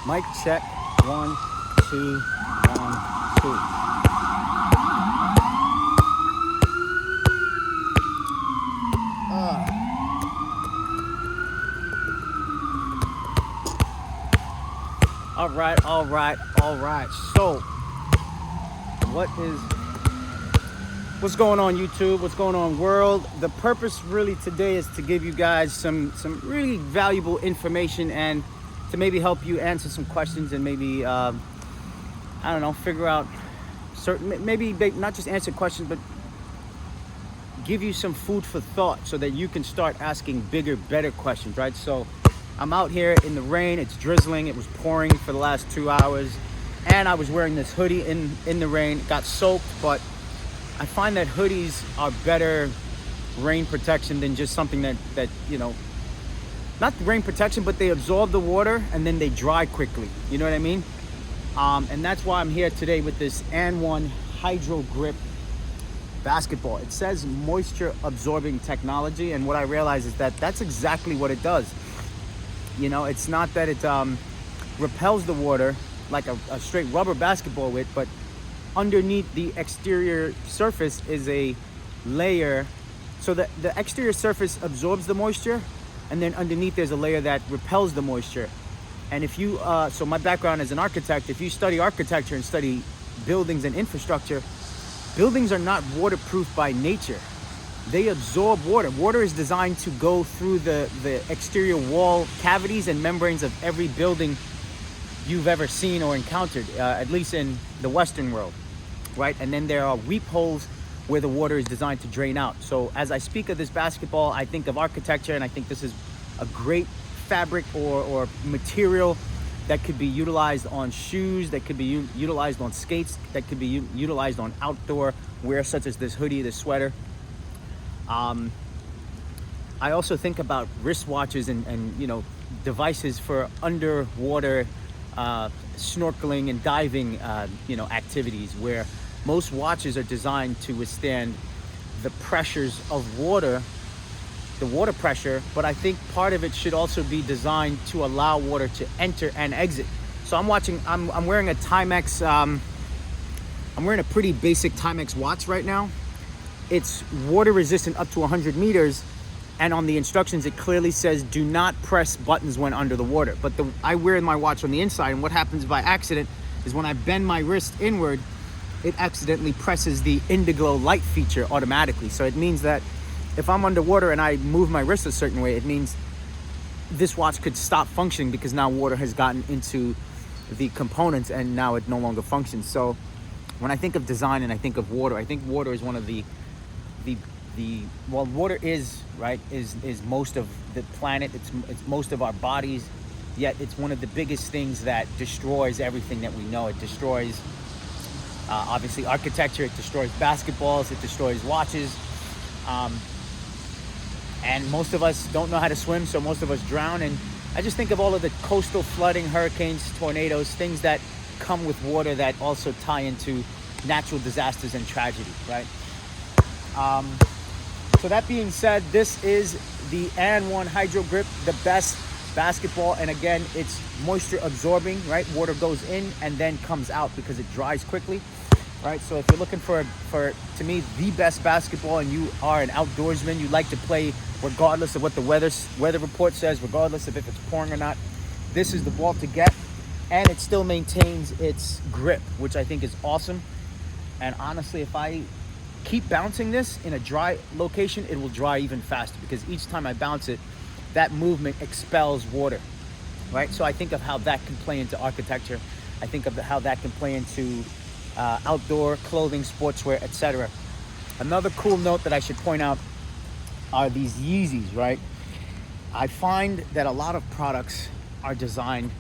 Mic check. 1, 2, 1, 2. All right. So, what's going on, YouTube? What's going on, world? The purpose really today is to give you guys some really valuable information and to maybe help you answer some questions and maybe figure out maybe not just answer questions, but give you some food for thought so that you can start asking bigger, better questions, right? So I'm out here in the rain. It's drizzling. It was pouring for the last 2 hours, and I was wearing this hoodie in the rain. It got soaked, but I find that hoodies are better rain protection than just something that not rain protection, but they absorb the water and then they dry quickly. You know what I mean? And that's why I'm here today with this AND1 HYDROGRIP basketball. It says moisture absorbing technology, and what I realize is that that's exactly what it does. You know, it's not that it repels the water like a straight rubber basketball would, but underneath the exterior surface is a layer. So the exterior surface absorbs the moisture, and then underneath there's a layer that repels the moisture. And if you, so my background as an architect, if you study architecture and study buildings and infrastructure, buildings are not waterproof by nature. They absorb water. Water is designed to go through the exterior wall cavities and membranes of every building you've ever seen or encountered, at least in the Western world, right? And then there are weep holes where the water is designed to drain out. So as I speak of this basketball, I think of architecture, and I think this is a great fabric or material that could be utilized on shoes, that could be utilized on skates, that could be utilized on outdoor wear, such as this hoodie, this sweater. I also think about wristwatches and devices for underwater snorkeling and diving activities, where most watches are designed to withstand the pressures of water, the water pressure, but I think part of it should also be designed to allow water to enter and exit. So I'm wearing a Timex, I'm wearing a pretty basic Timex watch right now. It's water resistant up to 100 meters, and on the instructions it clearly says do not press buttons when under the water. But I wear my watch on the inside, and what happens by accident is when I bend my wrist inward, it accidentally presses the indigo light feature automatically. So it means that if I'm underwater and I move my wrist a certain way, it means this watch could stop functioning because now water has gotten into the components and now it no longer functions. So when I think of design and I think of water, I think water is one of water is most of the planet. It's most of our bodies, yet it's one of the biggest things that destroys everything that we know. It destroys obviously architecture, it destroys basketballs, it destroys watches, and most of us don't know how to swim, so most of us drown. And I just think of all of the coastal flooding, hurricanes, tornadoes, things that come with water that also tie into natural disasters and tragedy, right? So that being said, this is the AND1 HYDROGRIP, the best basketball. And again, it's moisture absorbing, right? Water goes in and then comes out because it dries quickly, right? So if you're looking for to me, the best basketball, and you are an outdoorsman, you like to play regardless of what the weather report says, regardless of if it's pouring or not, this is the ball to get. And it still maintains its grip, which I think is awesome. And honestly, if I keep bouncing this in a dry location, it will dry even faster, because each time I bounce it, that movement expels water, right? So I think of how that can play into architecture. I think of how that can play into outdoor clothing, sportswear, etc. Another cool note that I should point out are these Yeezys, right? I find that a lot of products are designed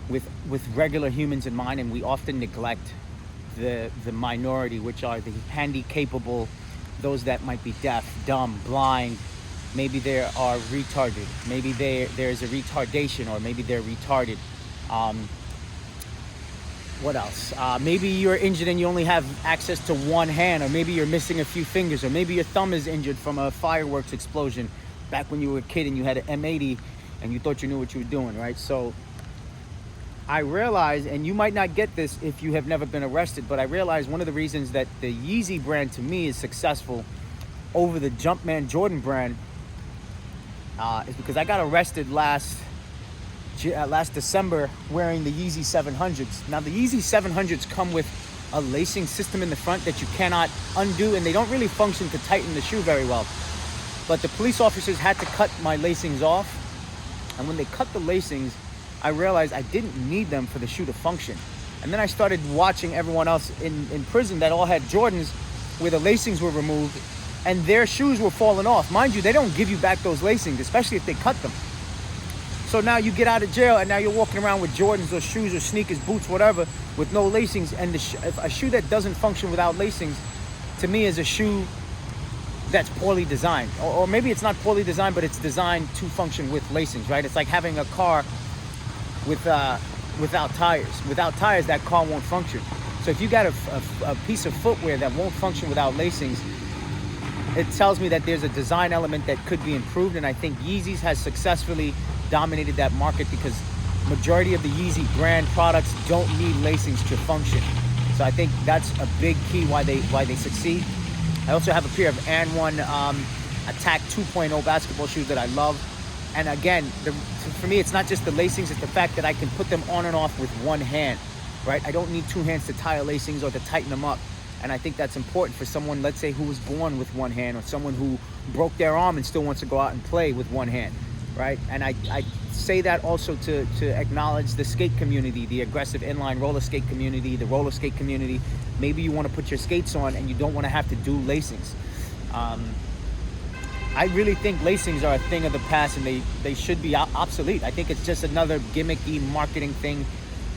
with regular humans in mind, and we often neglect the minority, which are the handy capable, those that might be deaf, dumb, blind. Maybe they are retarded. Maybe there's a retardation, or maybe they're retarded. What else? Maybe you're injured and you only have access to one hand, or maybe you're missing a few fingers, or maybe your thumb is injured from a fireworks explosion back when you were a kid and you had an M80 and you thought you knew what you were doing, right? So I realize, and you might not get this if you have never been arrested, but I realize one of the reasons that the Yeezy brand to me is successful over the Jumpman Jordan brand is because I got arrested last December wearing the Yeezy 700s. Now the Yeezy 700s come with a lacing system in the front that you cannot undo, and they don't really function to tighten the shoe very well. But the police officers had to cut my lacings off, and when they cut the lacings, I realized I didn't need them for the shoe to function. And then I started watching everyone else in prison that all had Jordans where the lacings were removed and their shoes were falling off. Mind you, they don't give you back those lacings, especially if they cut them. So now you get out of jail and now you're walking around with Jordans or shoes or sneakers, boots, whatever, with no lacings. And a shoe that doesn't function without lacings, to me, is a shoe that's poorly designed. Or maybe it's not poorly designed, but it's designed to function with lacings, right? It's like having a car without tires. Without tires, that car won't function. So if you got a piece of footwear that won't function without lacings, it tells me that there's a design element that could be improved. And I think Yeezys has successfully dominated that market because majority of the Yeezy brand products don't need lacings to function. So I think that's a big key why they succeed. I also have a pair of AND1 Attack 2.0 basketball shoes that I love. And again, for me, it's not just the lacings, it's the fact that I can put them on and off with one hand, right? I don't need two hands to tie lacings or to tighten them up. And I think that's important for someone, let's say, who was born with one hand, or someone who broke their arm and still wants to go out and play with one hand, right? And I say that also to acknowledge the skate community, the aggressive inline roller skate community, the roller skate community. Maybe you want to put your skates on and you don't want to have to do lacings. I really think lacings are a thing of the past, and they should be obsolete. I think it's just another gimmicky marketing thing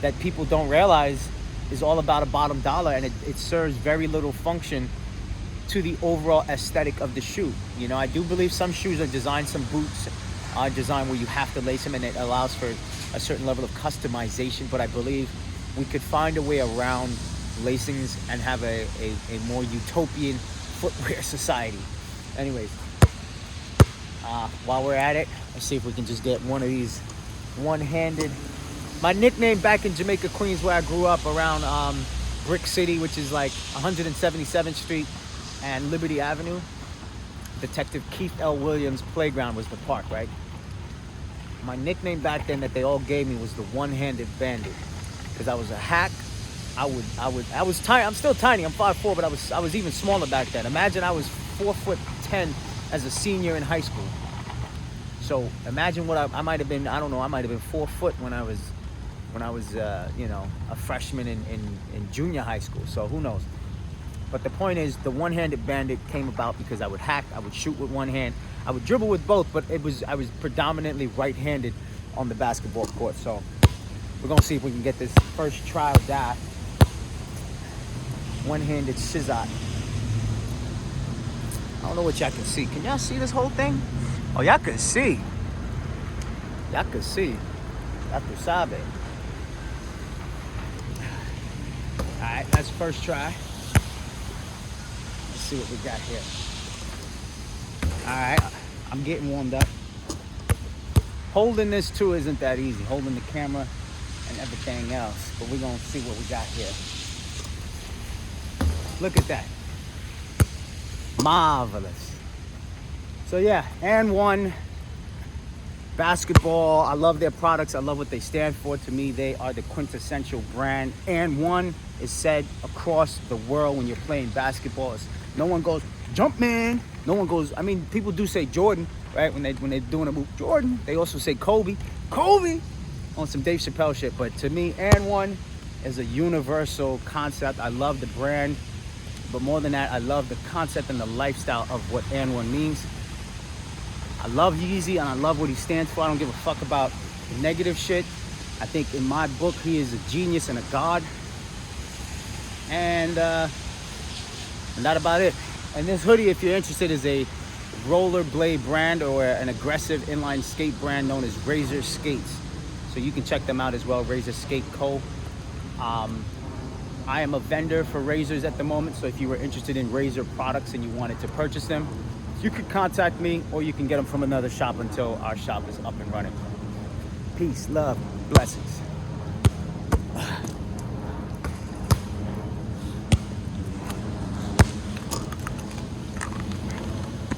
that people don't realize is all about a bottom dollar, and it serves very little function to the overall aesthetic of the shoe. You know, I do believe some shoes are designed, some boots are designed where you have to lace them, and it allows for a certain level of customization, but I believe we could find a way around lacings and have a more utopian footwear society. Anyways, while we're at it, let's see if we can just get one of these one-handed. My nickname back in Jamaica, Queens, where I grew up, around Brick City, which is like 177th Street and Liberty Avenue, Detective Keith L. Williams Playground was the park, right? My nickname back then that they all gave me was the One-Handed Bandit, because I was a hack. I was tiny. I'm still tiny. I'm 5'4", but I was even smaller back then. Imagine I was 4'10" as a senior in high school. So imagine what I might have been. I don't know. I might have been 4 foot when I was a freshman in junior high school. So who knows? But the point is, the One-Handed Bandit came about because I would hack. I would shoot with one hand. I would dribble with both, but I was predominantly right-handed on the basketball court. So we're gonna see if we can get this first trial die. One-handed shizot. I don't know what y'all can see. Can y'all see this whole thing? Oh, y'all can see. Y'all can see. Dr. Sabe. Alright, that's first try. Let's see what we got here. Alright, I'm getting warmed up. Holding this too isn't that easy. Holding the camera and everything else. But we're gonna see what we got here. Look at that. Marvelous. So yeah, AND1 basketball. I love their products. I love what they stand for. To me, they are the quintessential brand. AND1 is said across the world when you're playing basketball. No one goes Jumpman. No one goes. I mean, people do say Jordan, right? When they're doing a move, Jordan. They also say Kobe on some Dave Chappelle shit. But to me, AND1 is a universal concept. I love the brand. But more than that, I love the concept and the lifestyle of what AND1 means. I love Yeezy and I love what he stands for. I don't give a fuck about the negative shit. I think in my book, he is a genius and a god. And that's about it. And this hoodie, if you're interested, is a rollerblade brand or an aggressive inline skate brand known as Razor Skates. So you can check them out as well, Razor Skate Co. I am a vendor for razors at the moment, so if you were interested in razor products and you wanted to purchase them, you could contact me, or you can get them from another shop until our shop is up and running. Peace, love, blessings.